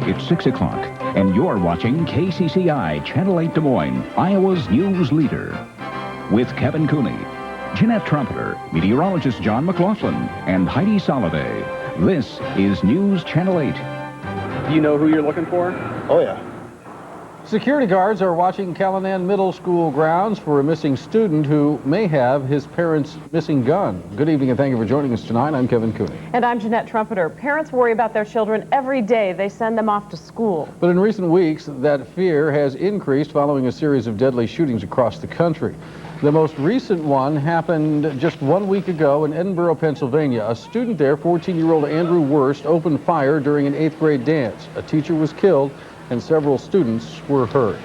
It's 6 o'clock, and you're watching KCCI Channel 8 Des Moines, Iowa's news leader. With Kevin Cooney, Jeanette Trumpeter, meteorologist John McLaughlin, and Heidi Soliday. This is News Channel 8. Do you know who you're looking for? Oh, yeah. Security guards are watching Callanan Middle School grounds for a missing student who may have his parents' missing gun. Good evening and thank you for joining us tonight. I'm Kevin Cooney. And I'm Jeanette Trumpeter. Parents worry about their children every day they send them off to school. But in recent weeks, that fear has increased following a series of deadly shootings across the country. The most recent one happened just 1 week ago in Edinburgh, Pennsylvania. A student there, 14-year-old Andrew Wurst, opened fire during an 8th grade dance. A teacher was killed and several students were hurt.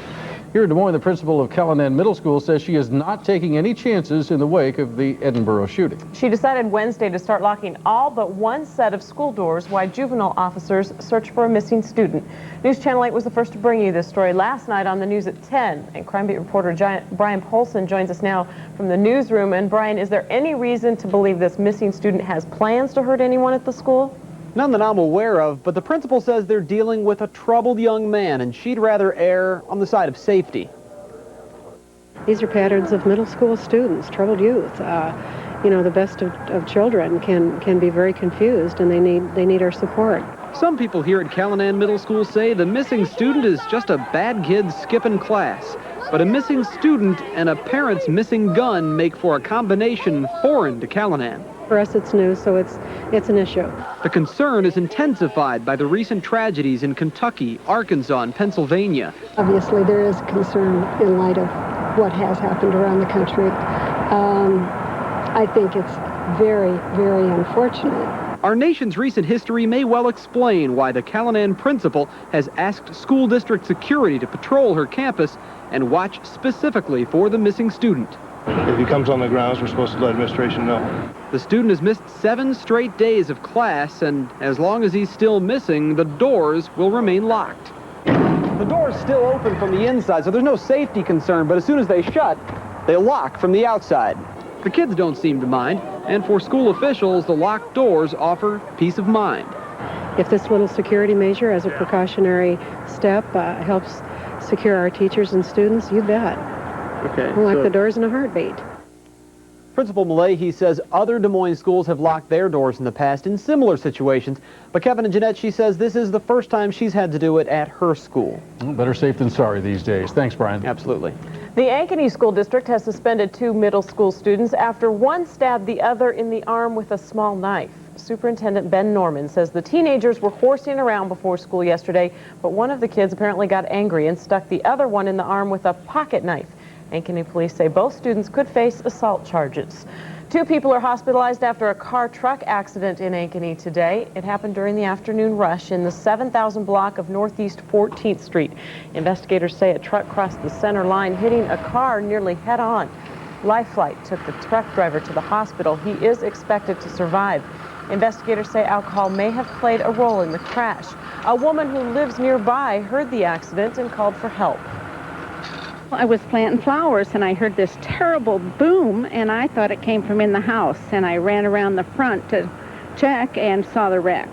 Here in Des Moines, the principal of Callanan Middle School says she is not taking any chances in the wake of the Edinburgh shooting. She decided Wednesday to start locking all but one set of school doors while juvenile officers search for a missing student. News Channel 8 was the first to bring you this story last night on the news at 10. And crime beat reporter Brian Polson joins us now from the newsroom. And Brian, is there any reason to believe this missing student has plans to hurt anyone at the school? None that I'm aware of, but the principal says they're dealing with a troubled young man, and she'd rather err on the side of safety. These are patterns of middle school students, troubled youth. You know, the best of children can be very confused, and they need our support. Some people here at Callanan Middle School say the missing student is just a bad kid skipping class. But a missing student and a parent's missing gun make for a combination foreign to Callanan. For us, it's new, so it's an issue. The concern is intensified by the recent tragedies in Kentucky, Arkansas, and Pennsylvania. Obviously, there is concern in light of what has happened around the country. I think it's very, very unfortunate. Our nation's recent history may well explain why the Callanan principal has asked school district security to patrol her campus and watch specifically for the missing student. If he comes on the grounds, we're supposed to let administration know. The student has missed 7 straight days of class, and as long as he's still missing, the doors will remain locked. The door's still open from the inside, so there's no safety concern, but as soon as they shut, they lock from the outside. The kids don't seem to mind, and for school officials, the locked doors offer peace of mind. If this little security measure as a precautionary step helps secure our teachers and students, you bet. Okay. We'll lock the doors in a heartbeat. Principal Millay says other Des Moines schools have locked their doors in the past in similar situations. But Kevin and Jeanette, she says this is the first time she's had to do it at her school. Well, better safe than sorry these days. Thanks, Brian. Absolutely. The Ankeny School District has suspended 2 middle school students after one stabbed the other in the arm with a small knife. Superintendent Ben Norman says the teenagers were horsing around before school yesterday, but one of the kids apparently got angry and stuck the other one in the arm with a pocket knife. Ankeny police say both students could face assault charges. 2 people are hospitalized after a car-truck accident in Ankeny today. It happened during the afternoon rush in the 7,000 block of Northeast 14th Street. Investigators say a truck crossed the center line, hitting a car nearly head-on. Life Flight took the truck driver to the hospital. He is expected to survive. Investigators say alcohol may have played a role in the crash. A woman who lives nearby heard the accident and called for help. I was planting flowers and I heard this terrible boom and I thought it came from in the house, and I ran around the front to check and saw the wreck.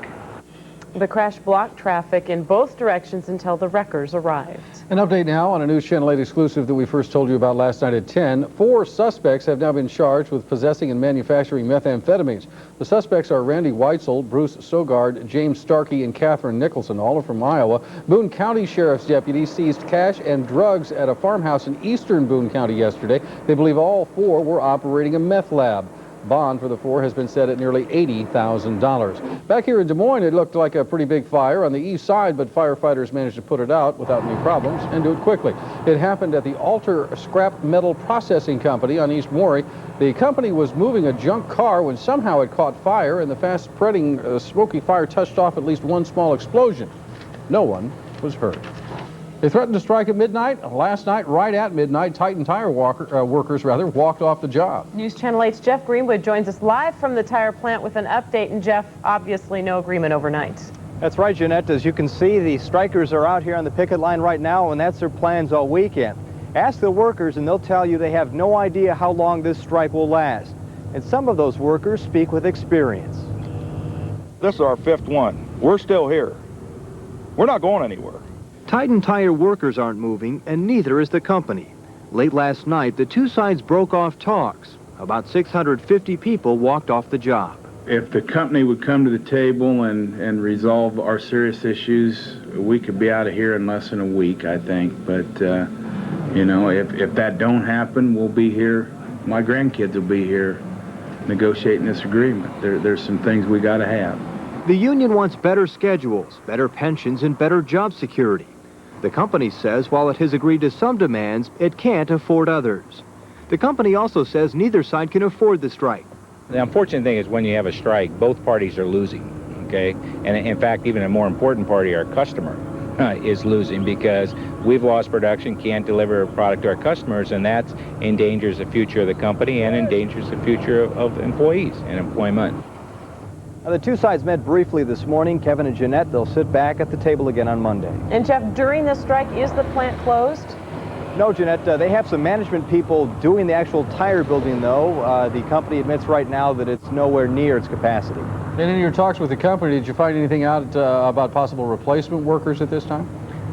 The crash blocked traffic in both directions until the wreckers arrived. An update now on a News Channel 8 exclusive that we first told you about last night at 10. 4 suspects have now been charged with possessing and manufacturing methamphetamines. The suspects are Randy Weitzel, Bruce Sogard, James Starkey, and Catherine Nicholson, all are from Iowa. Boone County Sheriff's deputies seized cash and drugs at a farmhouse in eastern Boone County yesterday. They believe all 4 were operating a meth lab. Bond for the 4 has been set at nearly $80,000. Back here in Des Moines, it looked like a pretty big fire on the east side, but firefighters managed to put it out without any problems and do it quickly. It happened at the Alter Scrap Metal Processing Company on East Maury. The company was moving a junk car when somehow it caught fire, and the fast-spreading smoky fire touched off at least one small explosion. No one was hurt. They threatened to strike at midnight. Last night, right at midnight, Titan Tire workers walked off the job. News Channel 8's Jeff Greenwood joins us live from the tire plant with an update. And Jeff, obviously no agreement overnight. That's right, Jeanette. As you can see, the strikers are out here on the picket line right now, and that's their plans all weekend. Ask the workers, and they'll tell you they have no idea how long this strike will last. And some of those workers speak with experience. This is our 5th one. We're still here. we're not going anywhere. Titan Tire workers aren't moving, and neither is the company. Late last night, the two sides broke off talks. About 650 people walked off the job. If the company would come to the table and resolve our serious issues, we could be out of here in less than a week, I think. But, you know, if that don't happen, we'll be here. My grandkids will be here negotiating this agreement. There's some things we got to have. The union wants better schedules, better pensions, and better job security. The company says while it has agreed to some demands, it can't afford others. The company also says neither side can afford the strike. The unfortunate thing is when you have a strike, both parties are losing, okay? And in fact, even a more important party, our customer, is losing because we've lost production, can't deliver a product to our customers, and that endangers the future of the company and endangers the future of employees and employment. Now, the two sides met briefly this morning. Kevin and Jeanette, they'll sit back at the table again on Monday. And Jeff, during this strike, is the plant closed? No, Jeanette, they have some management people doing the actual tire building, though. The company admits right now that it's nowhere near its capacity. And in your talks with the company, did you find anything out about possible replacement workers at this time?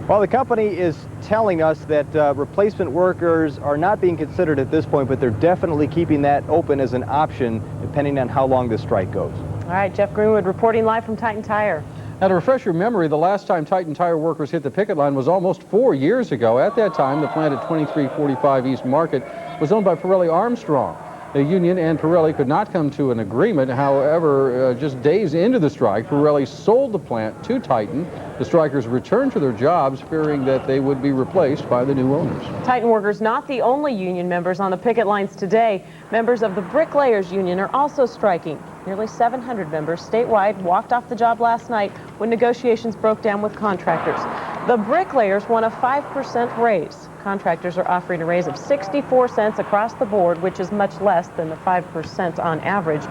Well, the company is telling us that replacement workers are not being considered at this point, but they're definitely keeping that open as an option depending on how long this strike goes. All right, Jeff Greenwood reporting live from Titan Tire. Now, to refresh your memory, the last time Titan Tire workers hit the picket line was almost 4 years ago. At that time, the plant at 2345 East Market was owned by Pirelli Armstrong. The union and Pirelli could not come to an agreement. However, just days into the strike, Pirelli sold the plant to Titan. The strikers returned to their jobs, fearing that they would be replaced by the new owners. Titan workers not the only union members on the picket lines today. Members of the Bricklayers Union are also striking. Nearly 700 members statewide walked off the job last night when negotiations broke down with contractors. The Bricklayers won a 5% raise. Contractors are offering a raise of 64 cents across the board, which is much less than the 5% on average.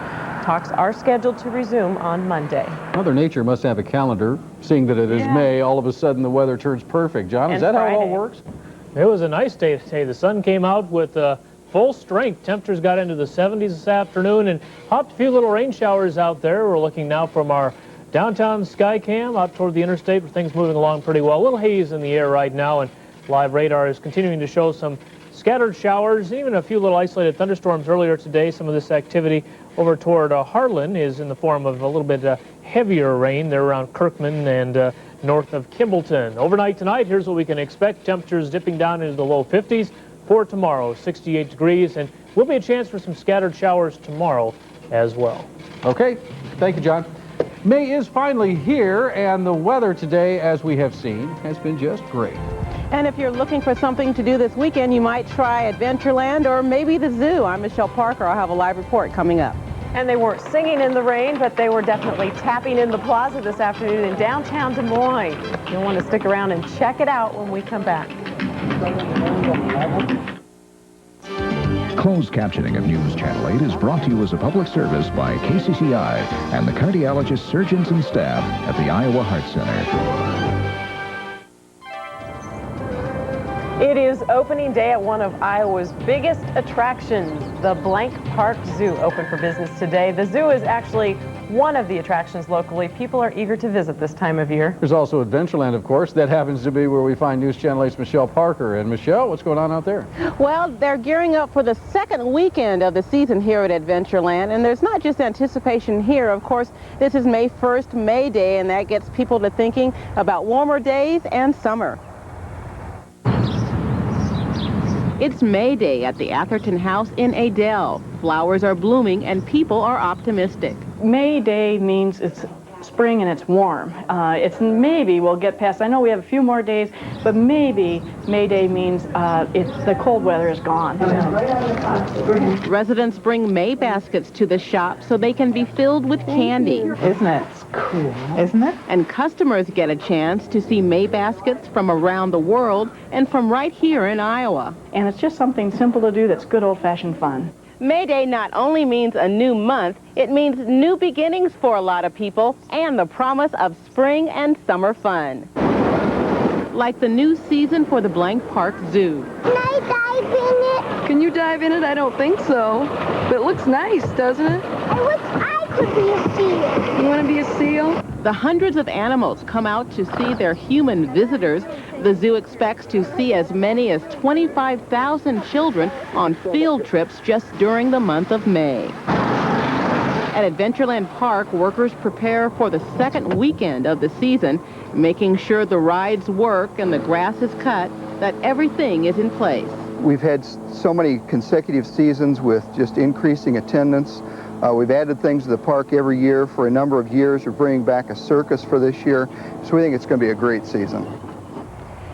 Talks are scheduled to resume on Monday. Mother Nature must have a calendar. Seeing that it is May, all of a sudden the weather turns perfect. John, is that how it all works? It was a nice day today. The sun came out with full strength. Temperatures got into the 70s this afternoon and popped a few little rain showers out there. We're looking now from our downtown sky cam out toward the interstate where things moving along pretty well. A little haze in the air right now, and live radar is continuing to show some scattered showers, even a few little isolated thunderstorms earlier today. Some of this activity over toward Harlan is in the form of a little bit heavier rain. They're around Kirkman and north of Kimballton. Overnight tonight, here's what we can expect. Temperatures dipping down into the low 50s. For tomorrow, 68 degrees, and will be a chance for some scattered showers tomorrow as well. Okay, thank you, John. May is finally here, and the weather today, as we have seen, has been just great. And if you're looking for something to do this weekend, you might try Adventureland or maybe the zoo. I'm Michelle Parker. I'll have a live report coming up. And they weren't singing in the rain, but they were definitely tapping in the plaza this afternoon in downtown Des Moines. You'll want to stick around and check it out when we come back. Closed captioning of News Channel 8 is brought to you as a public service by KCCI and the cardiologists, surgeons, and staff at the Iowa Heart Center. It is opening day at one of Iowa's biggest attractions, the Blank Park Zoo, open for business today. The zoo is actually one of the attractions locally. People are eager to visit this time of year. There's also Adventureland, of course. That happens to be where we find News Channel 8's Michelle Parker. And Michelle, what's going on out there? Well, they're gearing up for the second weekend of the season here at Adventureland. And there's not just anticipation here. Of course, this is May 1st, May Day, and that gets people to thinking about warmer days and summer. It's May Day at the Atherton House in Adel. Flowers are blooming and people are optimistic. May Day means it's spring and it's warm. It's maybe we'll get past, I know we have a few more days, but maybe May Day means the cold weather is gone. Residents bring May baskets to the shop so they can be filled with candy. Isn't it cool? Isn't it? And customers get a chance to see May baskets from around the world and from right here in Iowa. And it's just something simple to do that's good old-fashioned fun. May Day not only means a new month, it means new beginnings for a lot of people and the promise of spring and summer fun. Like the new season for the Blank Park Zoo. Can I dive in it? Can you dive in it? I don't think so. But it looks nice, doesn't it? I wish I could be a seal. You want to be a seal? The hundreds of animals come out to see their human visitors. The zoo expects to see as many as 25,000 children on field trips just during the month of May. At Adventureland Park, workers prepare for the second weekend of the season, making sure the rides work and the grass is cut, that everything is in place. We've had so many consecutive seasons with just increasing attendance. We've added things to the park every year for a number of years. We're bringing back a circus for this year, so we think it's going to be a great season.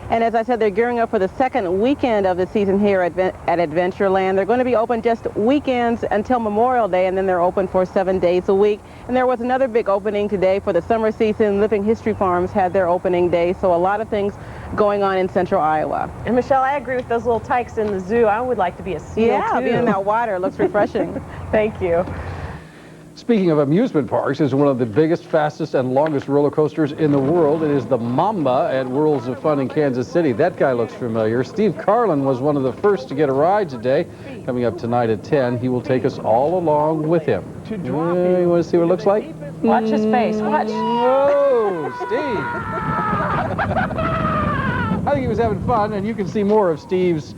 And as I said, they're gearing up for the second weekend of the season here at Adventureland. They're going to be open just weekends until Memorial Day, and then they're open for 7 days a week. And there was another big opening today for the summer season. Living History Farms had their opening day, so a lot of things going on in central Iowa. And Michelle, I agree with those little tykes in the zoo. I would like to be a seal, yeah, too. being in that water looks refreshing. Thank you. Speaking of amusement parks, is one of the biggest, fastest, and longest roller coasters in the world. It is the Mamba at Worlds of Fun in Kansas City. That guy looks familiar. Steve Carlin was one of the first to get a ride today. Coming up tonight at 10, he will take us all along with him. You want to see what it looks like? Watch his face. Watch. Whoa, Steve. I think he was having fun, and you can see more of Steve's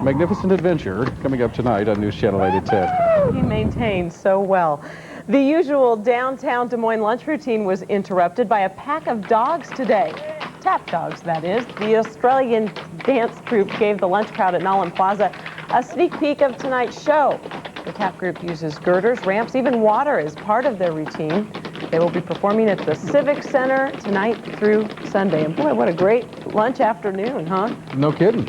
magnificent adventure coming up tonight on News Channel 8 at 10. He maintained so well. The usual downtown Des Moines lunch routine was interrupted by a pack of dogs today. Tap dogs, that is. The Australian dance troupe gave the lunch crowd at Nolan Plaza a sneak peek of tonight's show. The tap group uses girders, ramps, even water as part of their routine. They will be performing at the Civic Center tonight through Sunday. And boy, what a great lunch afternoon, huh? No kidding.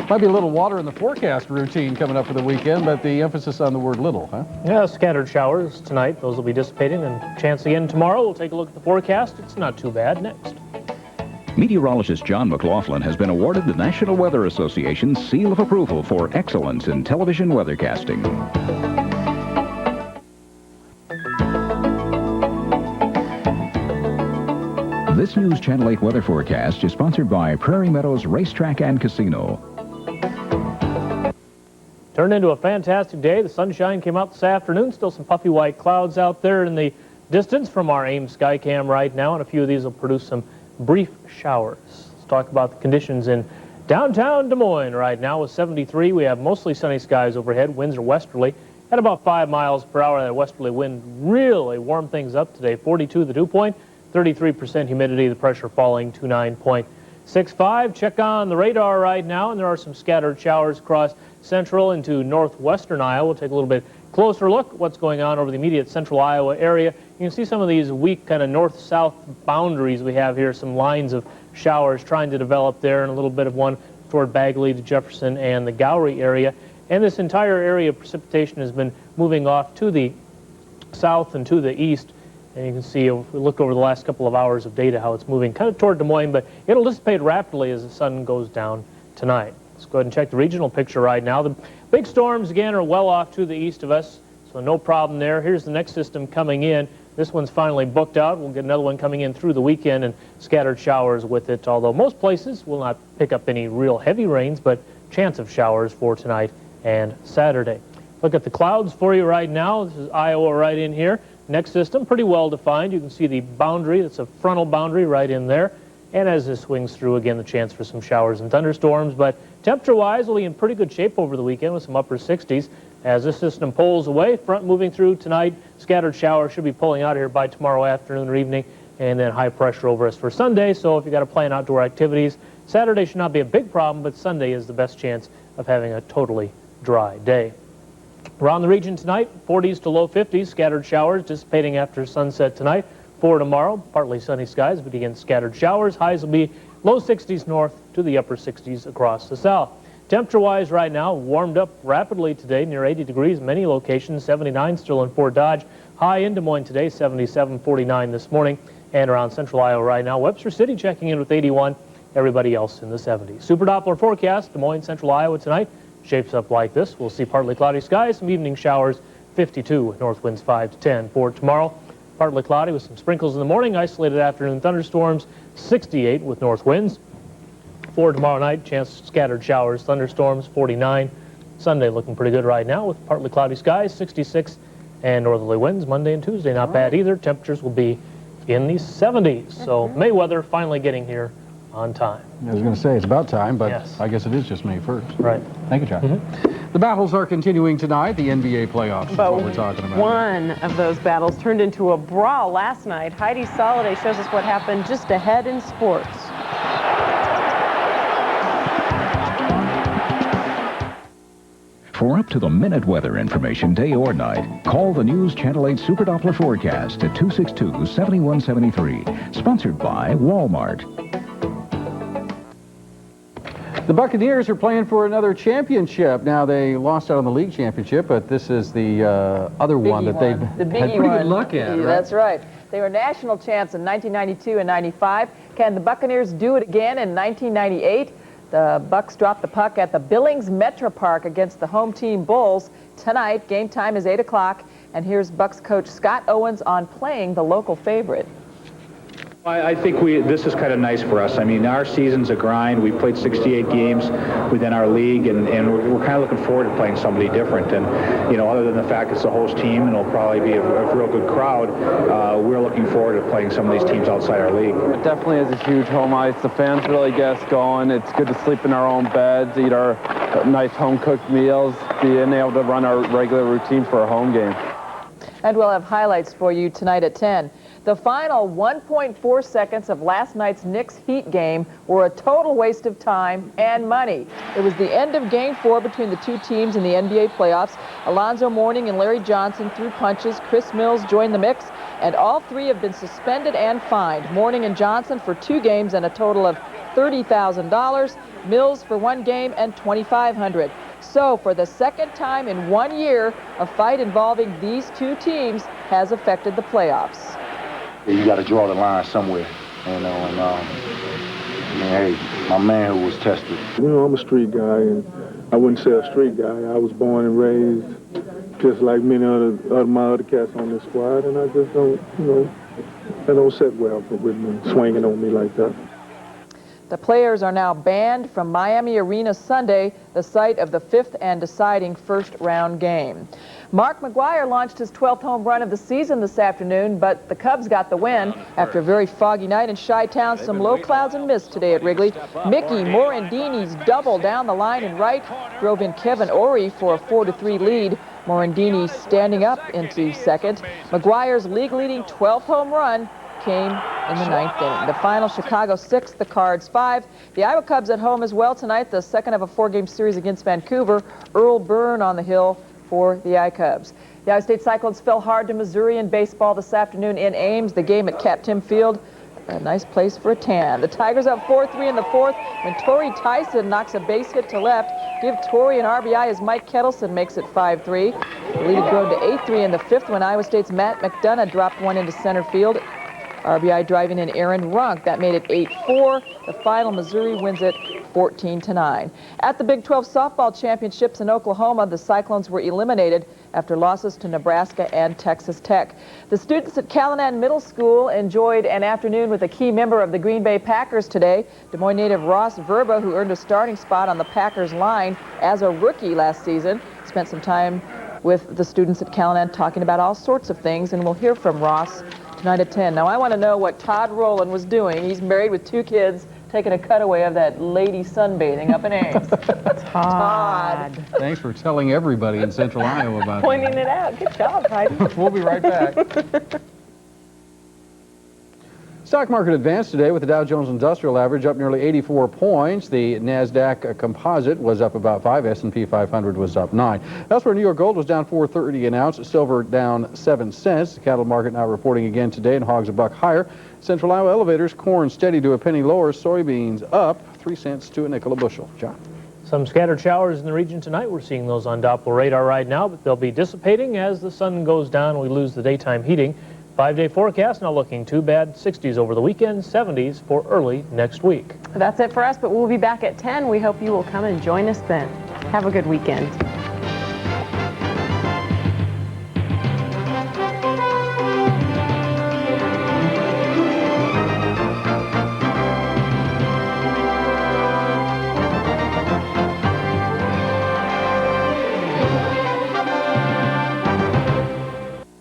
Might be a little water in the forecast routine coming up for the weekend, but the emphasis on the word little, huh? Yeah, scattered showers tonight. Those will be dissipating, and chance again tomorrow. We'll take a look at the forecast. It's not too bad. Next. Meteorologist John McLaughlin has been awarded the National Weather Association's seal of approval for excellence in television weathercasting. This News Channel 8 weather forecast is sponsored by Prairie Meadows Racetrack and Casino. Turned into a fantastic day. The sunshine came out this afternoon. Still some puffy white clouds out there in the distance from our AIM Skycam right now, and a few of these will produce some brief showers. Let's talk about the conditions in downtown Des Moines right now. With 73, we have mostly sunny skies overhead. Winds are westerly at about 5 miles per hour. That westerly wind really warmed things up today. 42 the dew point, 33% humidity, the pressure falling to 9.65. Check on the radar right now, and there are some scattered showers across central into northwestern Iowa. We'll take a little bit closer look at what's going on over the immediate central Iowa area. You can see some of these weak kind of north-south boundaries we have here, some lines of showers trying to develop there, and a little bit of one toward Bagley to Jefferson and the Gowrie area. And this entire area of precipitation has been moving off to the south and to the east. And you can see, if we look over the last couple of hours of data, how it's moving kind of toward Des Moines, but it'll dissipate rapidly as the sun goes down tonight. Let's go ahead and check the regional picture right now. The big storms, again, are well off to the east of us, so no problem there. Here's the next system coming in. This one's finally booked out. We'll get another one coming in through the weekend and scattered showers with it, although most places will not pick up any real heavy rains, but chance of showers for tonight and Saturday. Look at the clouds for you right now. This is Iowa right in here. Next system, pretty well defined. You can see the boundary. That's a frontal boundary right in there. And as this swings through, again, the chance for some showers and thunderstorms. But temperature-wise, we'll be in pretty good shape over the weekend with some upper 60s. As this system pulls away, front moving through tonight, scattered showers should be pulling out here by tomorrow afternoon or evening, and then high pressure over us for Sunday. So if you've got to plan outdoor activities, Saturday should not be a big problem, but Sunday is the best chance of having a totally dry day. Around the region tonight, 40s to low 50s, scattered showers dissipating after sunset tonight. For tomorrow, partly sunny skies, but again scattered showers. Highs will be low 60s north to the upper 60s across the south. Temperature-wise right now, warmed up rapidly today, near 80 degrees, many locations, 79 still in Fort Dodge. High in Des Moines today, 77, 49 this morning. And around central Iowa right now, Webster City checking in with 81, everybody else in the 70s. Super Doppler forecast, Des Moines, central Iowa tonight. Shapes up like this. We'll see partly cloudy skies, some evening showers, 52, north winds 5 to 10. For tomorrow, partly cloudy with some sprinkles in the morning, isolated afternoon thunderstorms, 68 with north winds. For tomorrow night, chance of scattered showers, thunderstorms, 49. Sunday looking pretty good right now with partly cloudy skies, 66, and northerly winds Monday and Tuesday. Not bad either. Temperatures will be in the 70s. So May weather finally getting here on time. I was going to say it's about time, but yes. I guess it is just May 1st. Right. Thank you, John. The battles are continuing tonight. The NBA playoffs is what we're talking about. One of those battles turned into a brawl last night. Heidi Soliday shows us what happened just ahead in sports. For up-to-the-minute weather information, day or night, call the News Channel 8 Super Doppler forecast at 262-7173. Sponsored by Walmart. The Buccaneers are playing for another championship. Now, they lost out on the league championship, but this is the other one that they've had pretty good luck at, right? That's right. They were national champs in 1992 and 95. Can the Buccaneers do it again in 1998? The Bucs dropped the puck at the Billings Metro Park against the home team Bulls. Tonight, game time is 8 o'clock, and here's Bucs coach Scott Owens on playing the local favorite. I think this is kind of nice for us. I mean, our season's a grind. We played 68 games within our league, and we're kind of looking forward to playing somebody different. And, you know, other than the fact it's a host team and it'll probably be a real good crowd, we're looking forward to playing some of these teams outside our league. It definitely is a huge home ice. The fans really get us going. It's good to sleep in our own beds, eat our nice home-cooked meals, being able to run our regular routine for a home game. And we'll have highlights for you tonight at 10. The final 1.4 seconds of last night's Knicks-Heat game were a total waste of time and money. It was the end of Game 4 between the two teams in the NBA playoffs. Alonzo Mourning and Larry Johnson threw punches. Chris Mills joined the mix, and all three have been suspended and fined. Mourning and Johnson for 2 games and a total of $30,000. Mills for 1 game and $2,500. So for the second time in 1 year, a fight involving these two teams has affected the playoffs. You got to draw the line somewhere, you know, and hey, my man who was tested. You know, I'm a street guy, and I wouldn't say a street guy. I was born and raised just like many of my other cats on this squad, and I just don't, you know, that don't set well with me swinging on me like that. The players are now banned from Miami Arena Sunday, the site of the 5th and deciding first-round game. Mark McGwire launched his 12th home run of the season this afternoon, but the Cubs got the win after a very foggy night in Chi-Town. Some low clouds and mist today at Wrigley. Mickey Morandini's double down the line and right drove in Kevin Ory for a 4-3 lead. Morandini standing up into second. McGwire's league-leading 12th home run came in the 9th inning. The final, Chicago 6, the Cards 5. The Iowa Cubs at home as well tonight, the second of a 4-game series against Vancouver. Earl Byrne on the hill for the I-Cubs. The Iowa State Cyclones fell hard to Missouri in baseball this afternoon in Ames. The game at Cap Tim Field, a nice place for a tan. The Tigers up 4-3 in the 4th when Torrey Tyson knocks a base hit to left. Give Torrey an RBI as Mike Kettleson makes it 5-3. The lead had grown to 8-3 in the 5th when Iowa State's Matt McDonough dropped one into center field. RBI driving in Aaron Runk. That made it 8-4. The final, Missouri wins it 14-9. At the Big 12 softball championships in Oklahoma, the Cyclones were eliminated after losses to Nebraska and Texas Tech. The students at Callanan Middle School enjoyed an afternoon with a key member of the Green Bay Packers today. Des Moines native Ross Verba, who earned a starting spot on the Packers line as a rookie last season, spent some time with the students at Callanan talking about all sorts of things, and we'll hear from Ross tonight at 10. Now, I want to know what Todd Rowland was doing. He's married with 2 kids, taking a cutaway of that lady sunbathing up in Ames. Todd. Thanks for telling everybody in Central Iowa about Pointing it out. Good job, Heidi. We'll be right back. Stock market advanced today with the Dow Jones Industrial Average up nearly 84 points. The NASDAQ Composite was up about 5. S&P 500 was up 9. Elsewhere, New York gold was down $4.30 an ounce. Silver down 7 cents. The cattle market now reporting again today, and hogs a buck higher. Central Iowa elevators, corn steady to a penny lower. Soybeans up 3 cents to a nickel a bushel. John. Some scattered showers in the region tonight. We're seeing those on Doppler radar right now, but they'll be dissipating as the sun goes down. We lose the daytime heating. 5-day forecast now looking too bad. 60s over the weekend, 70s for early next week. That's it for us, but we'll be back at 10. We hope you will come and join us then. Have a good weekend.